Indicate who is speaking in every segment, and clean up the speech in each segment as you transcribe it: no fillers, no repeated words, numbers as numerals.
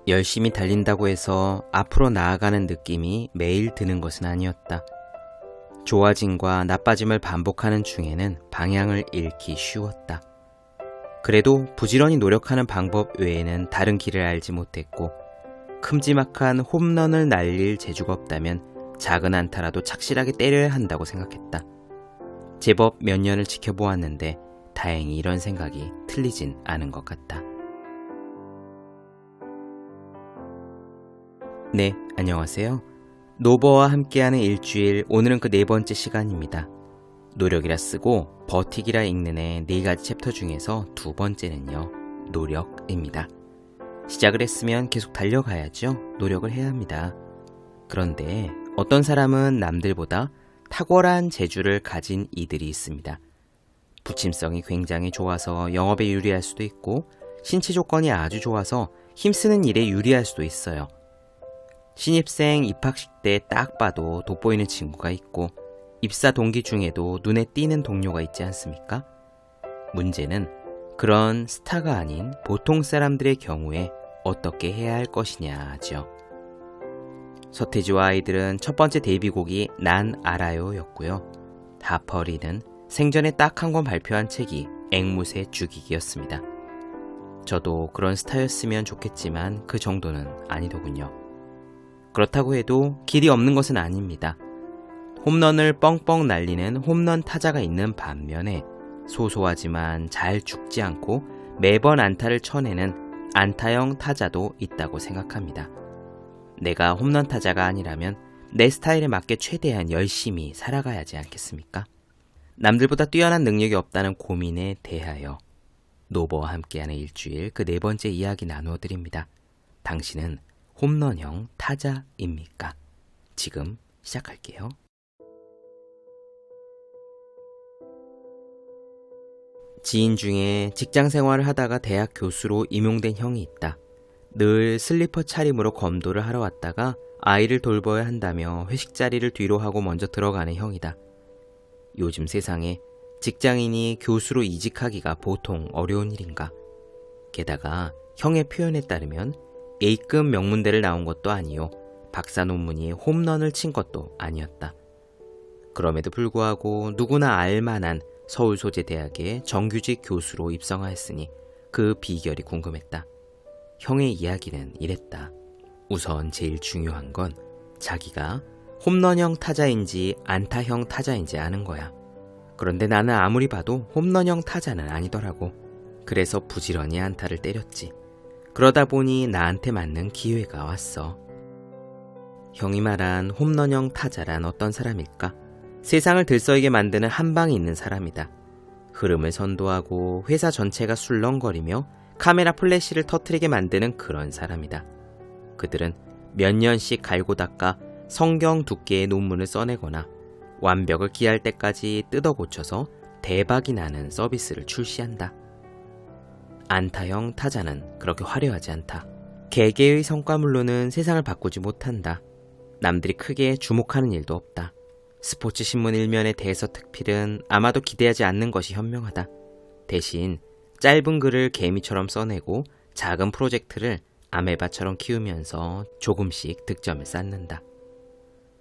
Speaker 1: 열심히 달린다고 해서 앞으로 나아가는 느낌이 매일 드는 것은 아니었다. 좋아짐과 나빠짐을 반복하는 중에는 방향을 잃기 쉬웠다. 그래도 부지런히 노력하는 방법 외에는 다른 길을 알지 못했고 큼지막한 홈런을 날릴 재주가 없다면 작은 안타라도 착실하게 때려야 한다고 생각했다. 제법 몇 년을 지켜보았는데 다행히 이런 생각이 틀리진 않은 것 같다. 네, 안녕하세요. 노버와 함께하는 일주일, 오늘은 그 4번째 시간입니다. 노력이라 쓰고 버티기라 읽는 애 4가지 챕터 중에서 2번째는요, 노력입니다. 시작을 했으면 계속 달려가야죠. 노력을 해야 합니다. 그런데 어떤 사람은 남들보다 탁월한 재주를 가진 이들이 있습니다. 부침성이 굉장히 좋아서 영업에 유리할 수도 있고 신체 조건이 아주 좋아서 힘쓰는 일에 유리할 수도 있어요. 신입생 입학식 때 딱 봐도 돋보이는 친구가 있고 입사 동기 중에도 눈에 띄는 동료가 있지 않습니까? 문제는 그런 스타가 아닌 보통 사람들의 경우에 어떻게 해야 할 것이냐죠. 서태지와 아이들은 첫 번째 데뷔곡이 난 알아요 였고요. 다퍼리는 생전에 딱 한 권 발표한 책이 앵무새 죽이기였습니다. 저도 그런 스타였으면 좋겠지만 그 정도는 아니더군요. 그렇다고 해도 길이 없는 것은 아닙니다. 홈런을 뻥뻥 날리는 홈런 타자가 있는 반면에 소소하지만 잘 죽지 않고 매번 안타를 쳐내는 안타형 타자도 있다고 생각합니다. 내가 홈런 타자가 아니라면 내 스타일에 맞게 최대한 열심히 살아가야지 않겠습니까? 남들보다 뛰어난 능력이 없다는 고민에 대하여 노버와 함께하는 일주일 그 4번째 이야기 나누어 드립니다. 당신은 홈런형 타자입니까? 지금 시작할게요. 지인 중에 직장 생활을 하다가 대학 교수로 임용된 형이 있다. 늘 슬리퍼 차림으로 검도를 하러 왔다가 아이를 돌봐야 한다며 회식 자리를 뒤로 하고 먼저 들어가는 형이다. 요즘 세상에 직장인이 교수로 이직하기가 보통 어려운 일인가? 게다가 형의 표현에 따르면 A급 명문대를 나온 것도 아니요, 박사 논문이 홈런을 친 것도 아니었다. 그럼에도 불구하고 누구나 알만한 서울소재대학의 정규직 교수로 입성하였으니 그 비결이 궁금했다. 형의 이야기는 이랬다. 우선 제일 중요한 건 자기가 홈런형 타자인지 안타형 타자인지 아는 거야. 그런데 나는 아무리 봐도 홈런형 타자는 아니더라고. 그래서 부지런히 안타를 때렸지. 그러다 보니 나한테 맞는 기회가 왔어. 형이 말한 홈런형 타자란 어떤 사람일까? 세상을 들썩이게 만드는 한 방이 있는 사람이다. 흐름을 선도하고 회사 전체가 술렁거리며 카메라 플래시를 터뜨리게 만드는 그런 사람이다. 그들은 몇 년씩 갈고 닦아 성경 두께의 논문을 써내거나 완벽을 기할 때까지 뜯어 고쳐서 대박이 나는 서비스를 출시한다. 안타형 타자는 그렇게 화려하지 않다. 개개의 성과물로는 세상을 바꾸지 못한다. 남들이 크게 주목하는 일도 없다. 스포츠 신문 일면의 대서특필은 아마도 기대하지 않는 것이 현명하다. 대신 짧은 글을 개미처럼 써내고 작은 프로젝트를 아메바처럼 키우면서 조금씩 득점을 쌓는다.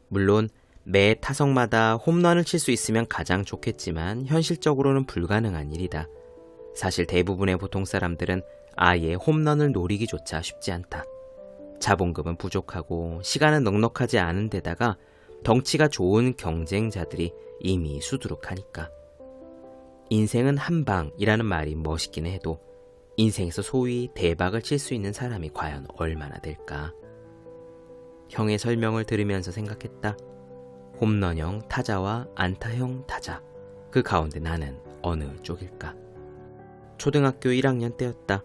Speaker 1: 물론 매 타석마다 홈런을 칠 수 있으면 가장 좋겠지만 현실적으로는 불가능한 일이다. 사실 대부분의 보통 사람들은 아예 홈런을 노리기조차 쉽지 않다. 자본금은 부족하고 시간은 넉넉하지 않은 데다가 덩치가 좋은 경쟁자들이 이미 수두룩하니까. 인생은 한 방이라는 말이 멋있기는 해도 인생에서 소위 대박을 칠 수 있는 사람이 과연 얼마나 될까? 형의 설명을 들으면서 생각했다. 홈런형 타자와 안타형 타자, 그 가운데 나는 어느 쪽일까? 초등학교 1학년 때였다.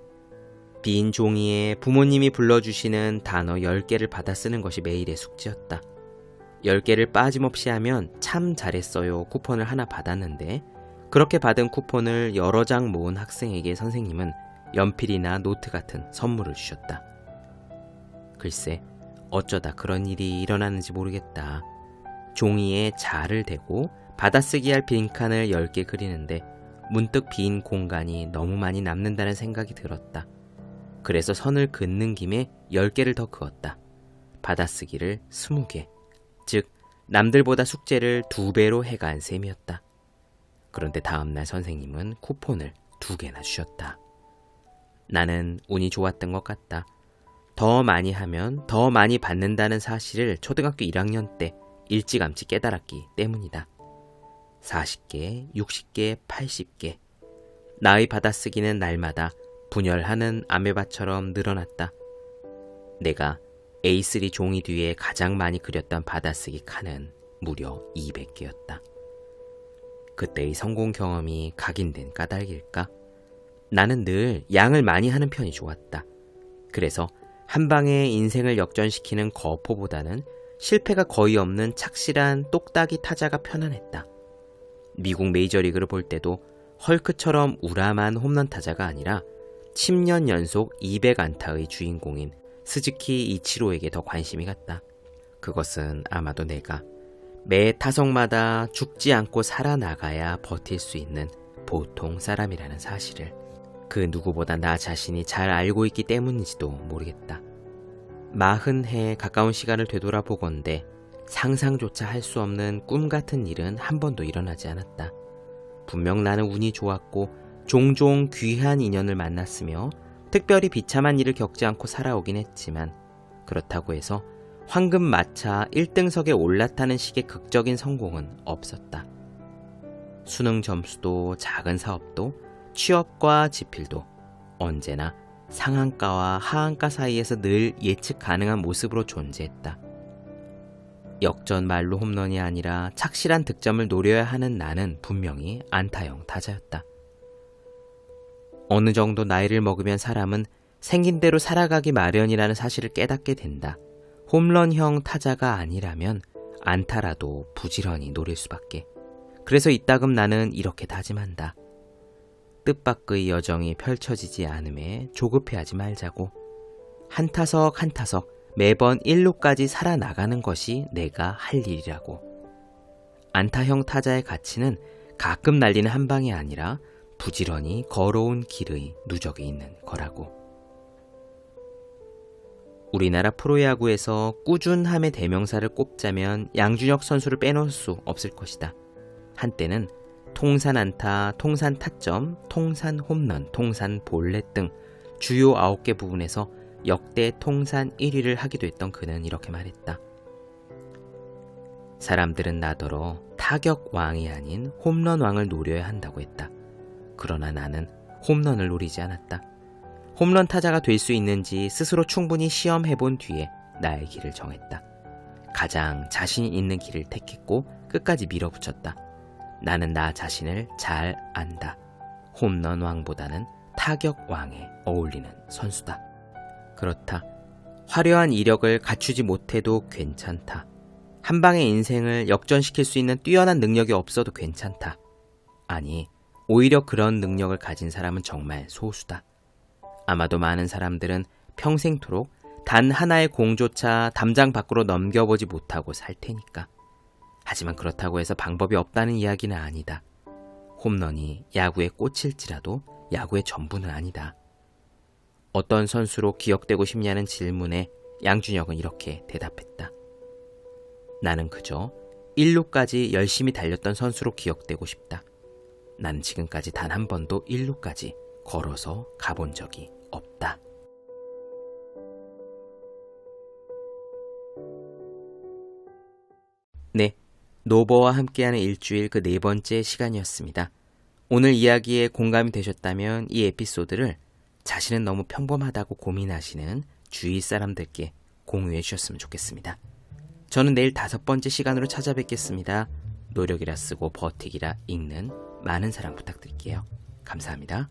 Speaker 1: 빈 종이에 부모님이 불러주시는 단어 10개를 받아 쓰는 것이 매일의 숙제였다. 10개를 빠짐없이 하면 참 잘했어요 쿠폰을 하나 받았는데, 그렇게 받은 쿠폰을 여러 장 모은 학생에게 선생님은 연필이나 노트 같은 선물을 주셨다. 글쎄, 어쩌다 그런 일이 일어나는지 모르겠다. 종이에 자를 대고 받아쓰기 할 빈칸을 10개 그리는데 문득 빈 공간이 너무 많이 남는다는 생각이 들었다. 그래서 선을 긋는 김에 10개를 더 그었다. 받아쓰기를 20개, 즉 남들보다 숙제를 2배로 해간 셈이었다. 그런데 다음날 선생님은 쿠폰을 2개나 주셨다. 나는 운이 좋았던 것 같다. 더 많이 하면 더 많이 받는다는 사실을 초등학교 1학년 때 일찌감치 깨달았기 때문이다. 40개, 60개, 80개. 나의 받아쓰기는 날마다 분열하는 아메바처럼 늘어났다. 내가 A3 종이 뒤에 가장 많이 그렸던 받아쓰기 칸은 무려 200개였다. 그때의 성공 경험이 각인된 까닭일까? 나는 늘 양을 많이 하는 편이 좋았다. 그래서 한 방에 인생을 역전시키는 거포보다는 실패가 거의 없는 착실한 똑딱이 타자가 편안했다. 미국 메이저리그를 볼 때도 헐크처럼 우람한 홈런 타자가 아니라 10년 연속 200안타의 주인공인 스즈키 이치로에게 더 관심이 갔다. 그것은 아마도 내가 매 타석마다 죽지 않고 살아나가야 버틸 수 있는 보통 사람이라는 사실을 그 누구보다 나 자신이 잘 알고 있기 때문인지도 모르겠다. 40해에 가까운 시간을 되돌아보건대 상상조차 할 수 없는 꿈 같은 일은 한 번도 일어나지 않았다. 분명 나는 운이 좋았고 종종 귀한 인연을 만났으며 특별히 비참한 일을 겪지 않고 살아오긴 했지만 그렇다고 해서 황금 마차 1등석에 올라타는 식의 극적인 성공은 없었다. 수능 점수도 작은 사업도 취업과 지필도 언제나 상한가와 하한가 사이에서 늘 예측 가능한 모습으로 존재했다. 역전 말로 홈런이 아니라 착실한 득점을 노려야 하는 나는 분명히 안타형 타자였다. 어느 정도 나이를 먹으면 사람은 생긴 대로 살아가기 마련이라는 사실을 깨닫게 된다. 홈런형 타자가 아니라면 안타라도 부지런히 노릴 수밖에. 그래서 이따금 나는 이렇게 다짐한다. 뜻밖의 여정이 펼쳐지지 않음에 조급해하지 말자고. 한 타석 한 타석 매번 1루까지 살아나가는 것이 내가 할 일이라고. 안타형 타자의 가치는 가끔 날리는 한 방이 아니라 부지런히 걸어온 길의 누적이 있는 거라고. 우리나라 프로야구에서 꾸준함의 대명사를 꼽자면 양준혁 선수를 빼놓을 수 없을 것이다. 한때는 통산 안타, 통산 타점, 통산 홈런, 통산 볼넷 등 주요 9개 부분에서 역대 통산 1위를 하기도 했던 그는 이렇게 말했다. 사람들은 나더러 타격 왕이 아닌 홈런 왕을 노려야 한다고 했다. 그러나 나는 홈런을 노리지 않았다. 홈런 타자가 될 수 있는지 스스로 충분히 시험해본 뒤에 나의 길을 정했다. 가장 자신 있는 길을 택했고 끝까지 밀어붙였다. 나는 나 자신을 잘 안다. 홈런 왕보다는 타격 왕에 어울리는 선수다. 그렇다. 화려한 이력을 갖추지 못해도 괜찮다. 한 방의 인생을 역전시킬 수 있는 뛰어난 능력이 없어도 괜찮다. 아니, 오히려 그런 능력을 가진 사람은 정말 소수다. 아마도 많은 사람들은 평생토록 단 하나의 공조차 담장 밖으로 넘겨보지 못하고 살 테니까. 하지만 그렇다고 해서 방법이 없다는 이야기는 아니다. 홈런이 야구의 꽃일지라도 야구의 전부는 아니다. 어떤 선수로 기억되고 싶냐는 질문에 양준혁은 이렇게 대답했다. 나는 그저 1루까지 열심히 달렸던 선수로 기억되고 싶다. 난 지금까지 단 한 번도 1루까지 걸어서 가본 적이 없다. 네, 노버와 함께하는 일주일 그 4번째 시간이었습니다. 오늘 이야기에 공감이 되셨다면 이 에피소드를 자신은 너무 평범하다고 고민하시는 주위 사람들께 공유해 주셨으면 좋겠습니다. 저는 내일 5번째 시간으로 찾아뵙겠습니다. 노력이라 쓰고 버티기라 읽는 많은 사랑 부탁드릴게요. 감사합니다.